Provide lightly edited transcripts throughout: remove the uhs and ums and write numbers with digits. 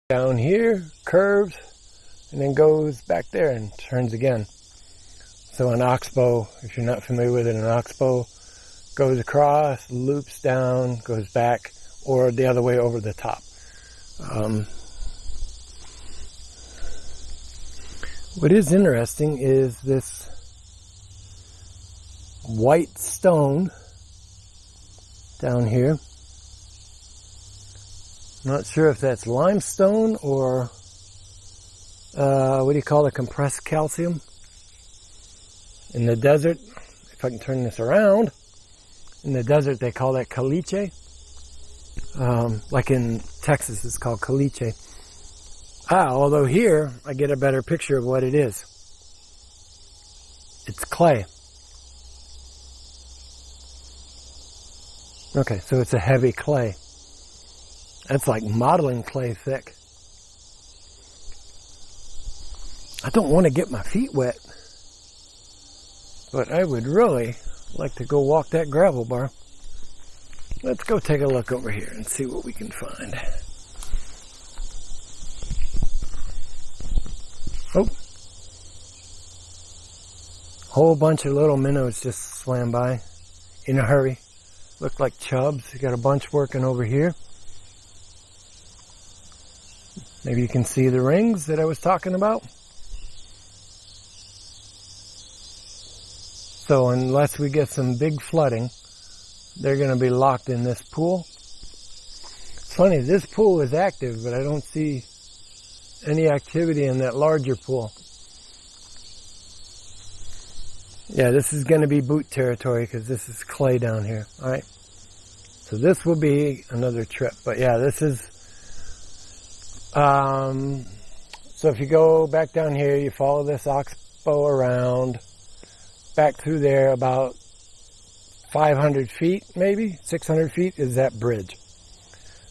down here, curves, and then goes back there and turns again. So an oxbow, if you're not familiar with it, an oxbow goes across, loops down, goes back, or the other way over the top. What is interesting is this white stone down here. Not sure if that's limestone or what do you call it, compressed calcium. In the desert, if I can turn this around, in the desert they call that caliche. Like in Texas it's called caliche. Although here I get a better picture of what it is. It's clay. Okay, so it's a heavy clay. That's like modeling clay thick. I don't want to get my feet wet, but I would really like to go walk that gravel bar. Let's go take a look over here and see what we can find. Oh, whole bunch of little minnows just swam by in a hurry. Look like chubs. You got a bunch working over here. Maybe you can see the rings that I was talking about. So unless we get some big flooding, they're going to be locked in this pool. It's funny, this pool is active, but I don't see any activity in that larger pool. Yeah, this is going to be boot territory because this is clay down here. All right. So this will be another trip. But yeah, this is... so if you go back down here, you follow this oxbow around, back through there about 500 feet, maybe 600 feet is that bridge.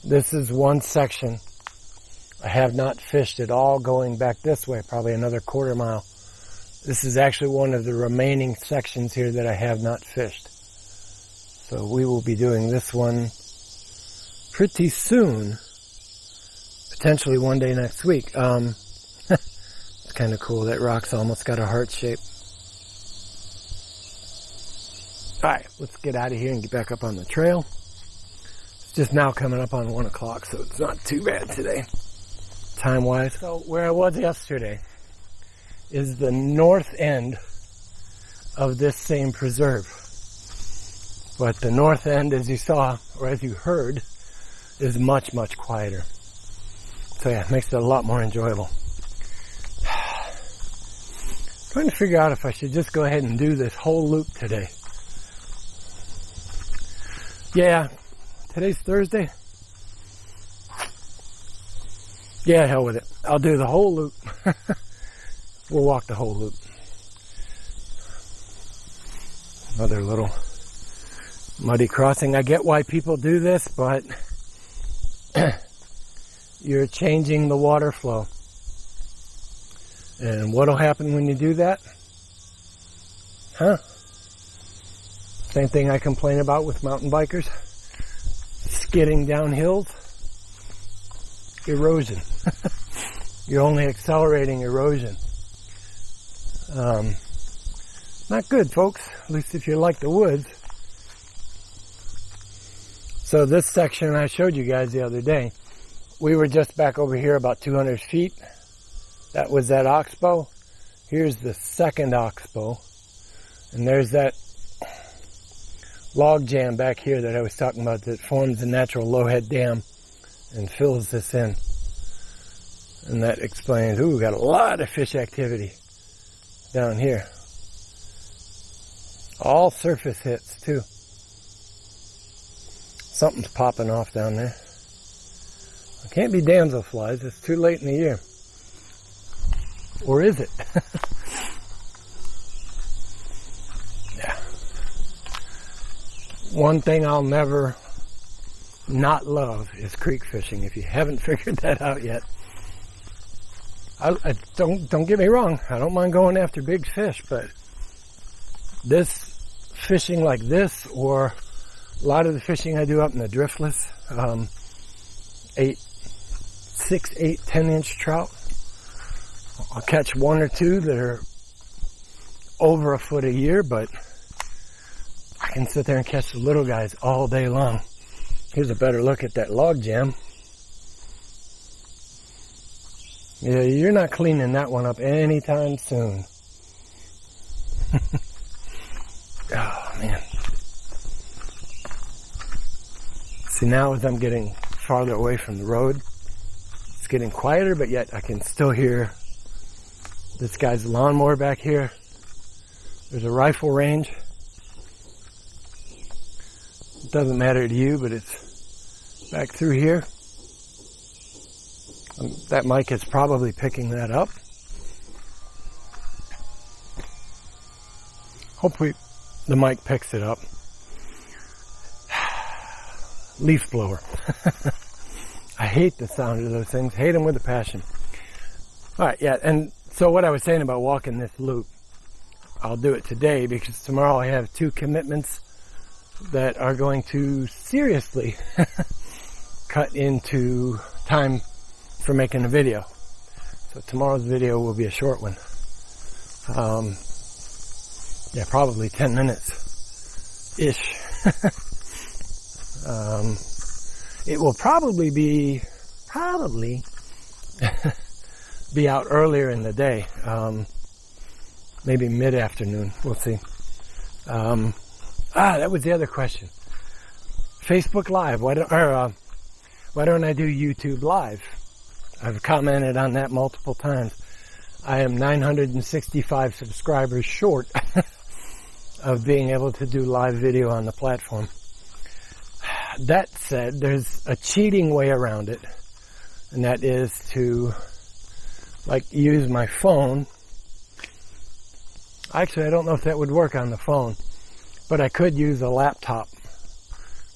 This is one section. I have not fished it all going back this way, probably another quarter mile. This is actually one of the remaining sections here that I have not fished. So we will be doing this one pretty soon. Potentially one day next week. It's kind of cool. That rock's almost got a heart shape. Alright, let's get out of here and get back up on the trail. It's just now coming up on 1 o'clock, so it's not too bad today, time-wise. So where I was yesterday is the north end of this same preserve. But the north end, as you saw, or as you heard, is much, much quieter. So yeah, it makes it a lot more enjoyable. Trying to figure out if I should just go ahead and do this whole loop today. Yeah, today's Thursday. Yeah, hell with it. I'll do the whole loop. We'll walk the whole loop. Another little muddy crossing. I get why people do this, but you're changing the water flow. And what'll happen when you do that? Same thing I complain about with mountain bikers. Skidding down hills. Erosion. You're only accelerating erosion. Not good, folks. At least if you like the woods. So this section I showed you guys the other day, we were just back over here about 200 feet. That was that oxbow. Here's the second oxbow. And there's that log jam back here that I was talking about that forms the natural lowhead dam and fills this in. And that explains, we got a lot of fish activity down here. All surface hits too. Something's popping off down there. It can't be damselflies, it's too late in the year. Or is it? Yeah. One thing I'll never not love is creek fishing, if you haven't figured that out yet. I don't get me wrong, I don't mind going after big fish, but this fishing like this, or a lot of the fishing I do up in the driftless, 8, 6, 8, 10-inch trout. I'll catch 1 or 2 that are over a foot a year, but I can sit there and catch the little guys all day long. Here's a better look at that log jam. Yeah, you're not cleaning that one up anytime soon. Oh, man. See, now as I'm getting farther away from the road, it's getting quieter, but yet I can still hear this guy's lawnmower back here. There's a rifle range. It doesn't matter to you, but it's back through here. That mic is probably picking that up. Hopefully the mic picks it up. Leaf blower. I hate the sound of those things. Hate them with a passion. Alright, yeah, and so what I was saying about walking this loop, I'll do it today because tomorrow I have 2 commitments that are going to seriously cut into time for making a video. So tomorrow's video will be a short one. Yeah, probably 10 minutes-ish. It will probably be out earlier in the day. Maybe mid-afternoon. We'll see. That was the other question. Facebook Live. Why don't I do YouTube Live? I've commented on that multiple times. I am 965 subscribers short of being able to do live video on the platform. That said, there's a cheating way around it, and that is to use my phone. Actually, I don't know if that would work on the phone, but I could use a laptop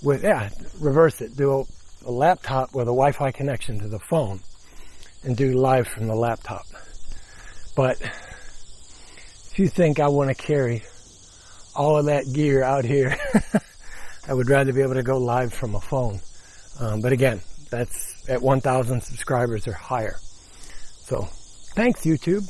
reverse it, do a laptop with a Wi-Fi connection to the phone and do live from the laptop. But if you think I want to carry all of that gear out here, I would rather be able to go live from a phone. But again, that's at 1,000 subscribers or higher. So thanks, YouTube.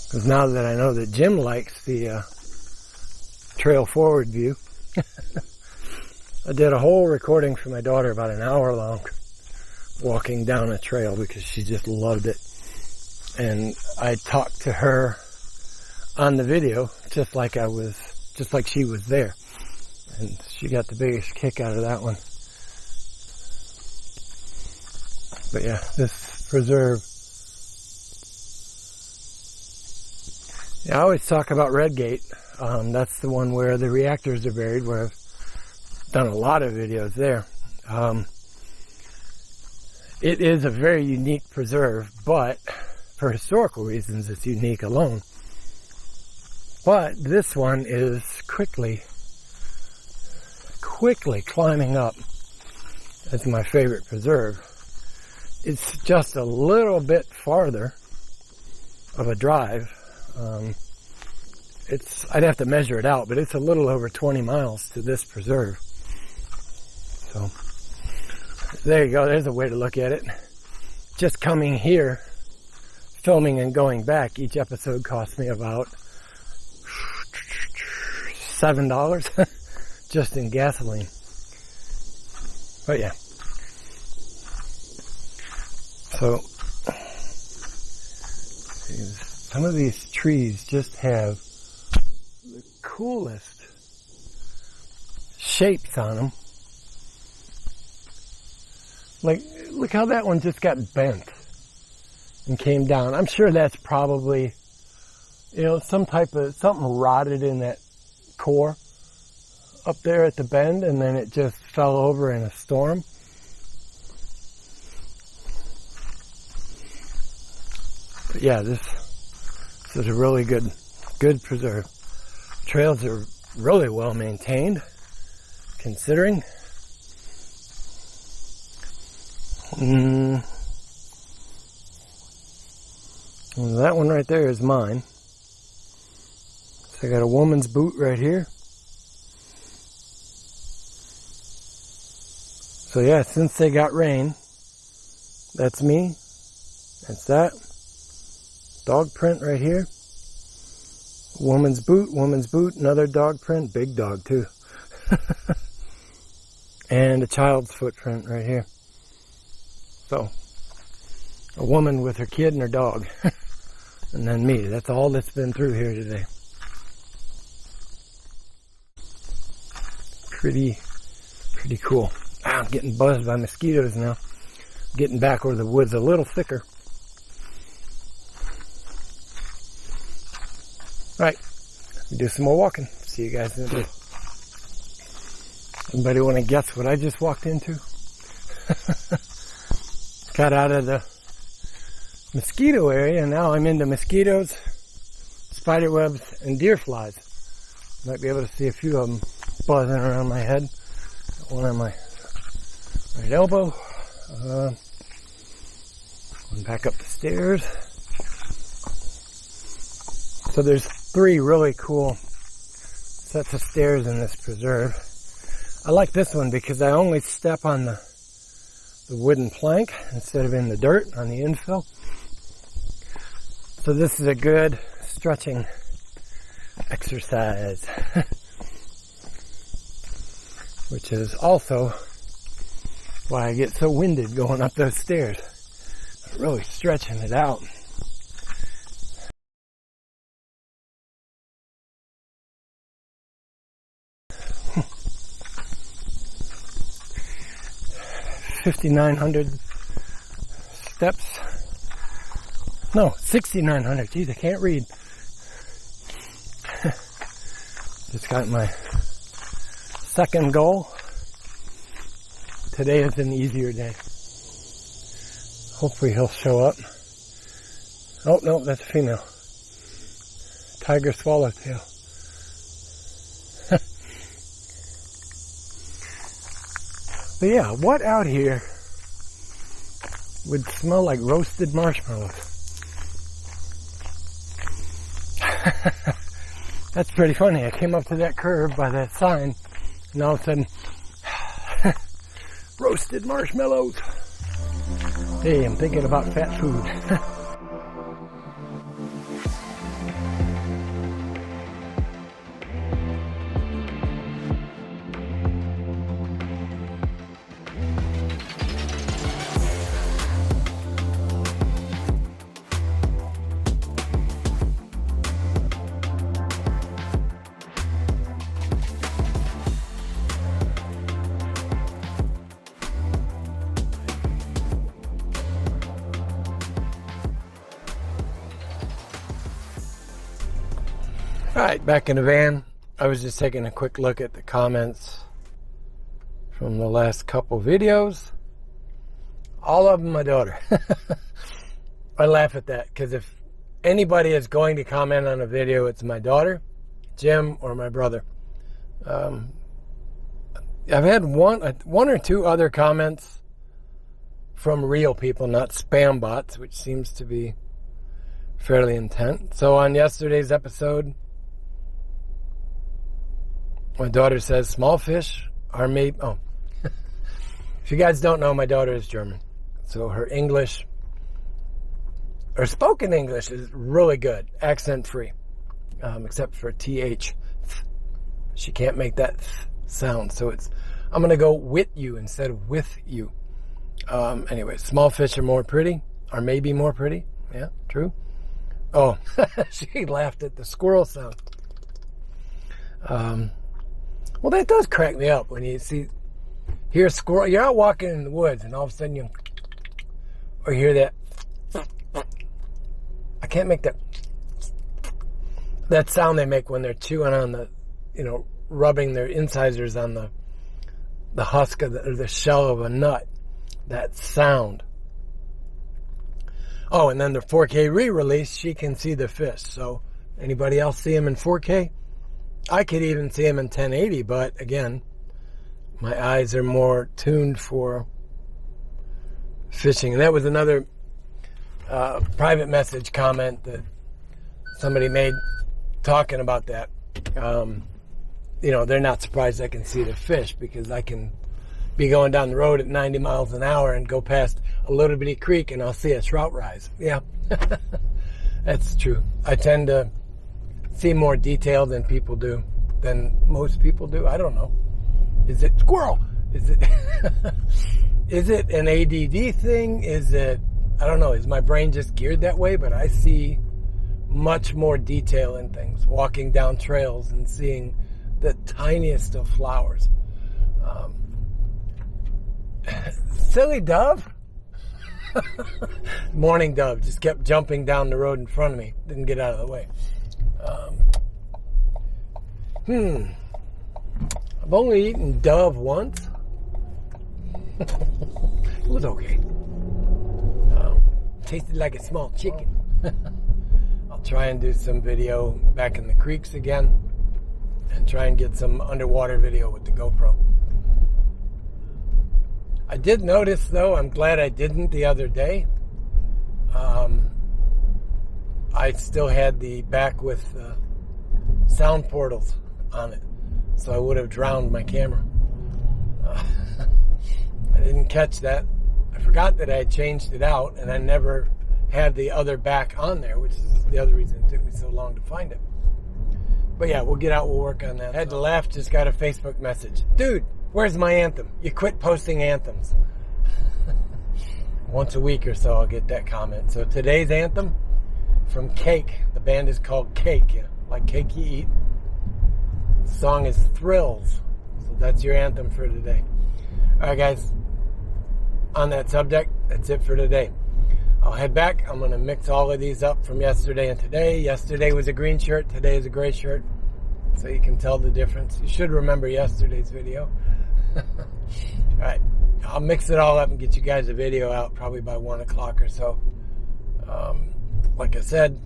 Because now that I know that Jim likes the trail forward view, I did a whole recording for my daughter, about an hour long, walking down a trail because she just loved it. And I talked to her on the video just like she was there. And she got the biggest kick out of that one. But yeah, this preserve. Yeah, I always talk about Redgate. That's the one where the reactors are buried, where I've done a lot of videos there. It is a very unique preserve, but for historical reasons, it's unique alone. But this one is quickly climbing up as my favorite preserve. It's just a little bit farther of a drive. I'd have to measure it out, but it's a little over 20 miles to this preserve. So there you go. There's a way to look at it. Just coming here, filming and going back, each episode cost me about $7 just in gasoline. But yeah. So some of these trees just have the coolest shapes on them. Look how that one just got bent and came down. I'm sure that's probably, something rotted in that core up there at the bend, and then it just fell over in a storm. But yeah, this is a really good preserve. Trails are really well maintained, considering. That one right there is mine. So I got a woman's boot right here. So yeah, since they got rain, That's me. That's that. Dog print right here. Woman's boot, another dog print, big dog too. And a child's footprint right here. So, a woman with her kid and her dog. And then me. That's all that's been through here today. Pretty cool. I'm getting buzzed by mosquitoes now. Getting back where the wood's a little thicker. Right, we do some more walking. See you guys in a bit. Anybody want to guess what I just walked into? Got out of the mosquito area and now I'm into mosquitoes, spider webs, and deer flies. Might be able to see a few of them buzzing around my head. Got one on my right elbow. Going back up the stairs. So there's 3 really cool sets of stairs in this preserve. I like this one because I only step on the wooden plank instead of in the dirt on the infill. So this is a good stretching exercise. Which is also why I get so winded going up those stairs. Really stretching it out. $5,900 steps. No, 6,900. Geez, I can't read. Just got my second goal. Today is an easier day. Hopefully he'll show up. Oh, no, that's a female. Tiger swallowtail. But yeah, what out here would smell like roasted marshmallows? That's pretty funny. I came up to that curve by that sign, and all of a sudden, roasted marshmallows. Hey, I'm thinking about fat food. Alright, back in the van. I was just taking a quick look at the comments from the last couple videos. All of them my daughter. I laugh at that because if anybody is going to comment on a video, it's my daughter, Jim, or my brother. I've had one or two other comments from real people, not spam bots, which seems to be fairly intense. So on yesterday's episode, my daughter says, small fish are made... Oh, if you guys don't know, my daughter is German. So her English, her spoken English is really good, accent-free, except for TH. She can't make that sound. So it's, I'm going to go with you instead of with you. Anyway, small fish are more pretty, or maybe more pretty. Yeah, true. Oh, she laughed at the squirrel sound. Well, that does crack me up when you hear a squirrel. You're out walking in the woods, and all of a sudden you hear that. I can't make that sound they make when they're chewing on the, rubbing their incisors on the husk of or the shell of a nut. That sound. Oh, and then the 4K re-release, she can see the fish. So, anybody else see them in 4K? I could even see them in 1080, but again, my eyes are more tuned for fishing. And that was another private message comment that somebody made talking about that. They're not surprised I can see the fish because I can be going down the road at 90 miles an hour and go past a little bitty creek and I'll see a trout rise. Yeah, that's true. I tend to see more detail than most people do. I don't know. Is it squirrel? Is it is it an ADD thing? Is it, I don't know, is my brain just geared that way? But I see much more detail in things, walking down trails and seeing the tiniest of flowers. Silly dove. Morning dove just kept jumping down the road in front of me, didn't get out of the way. I've only eaten dove once. It was okay. Tasted like a small chicken. I'll try and do some video back in the creeks again and try and get some underwater video with the GoPro. I did notice, though, I'm glad I didn't the other day. I still had the back with sound portals on it, so I would have drowned my camera. I didn't catch that. I forgot that I had changed it out, and I never had the other back on there, which is the other reason it took me so long to find it. But yeah, we'll get out, we'll work on that. Head to left, just got a Facebook message. Dude, where's my anthem? You quit posting anthems. Once a week or so I'll get that comment. So today's anthem from Cake. The band is called Cake, like cake you eat. The song is Thrills. So that's your anthem for today. Alright guys, on that subject, that's it for today. I'll head back. I'm going to mix all of these up from yesterday and today. Yesterday was a green shirt, today is a gray shirt. So you can tell the difference. You should remember yesterday's video. Alright, I'll mix it all up and get you guys a video out probably by 1 o'clock or so. Like I said,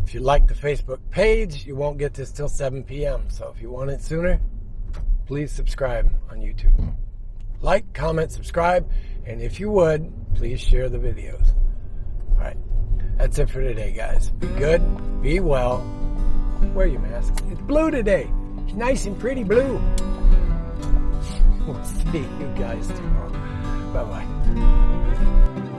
if you like the Facebook page, you won't get this till 7 p.m. So if you want it sooner, please subscribe on YouTube. Like, comment, subscribe, and if you would, please share the videos. Alright, that's it for today, guys. Be good, be well, wear your masks. It's blue today. It's nice and pretty blue. We'll see you guys tomorrow. Bye-bye.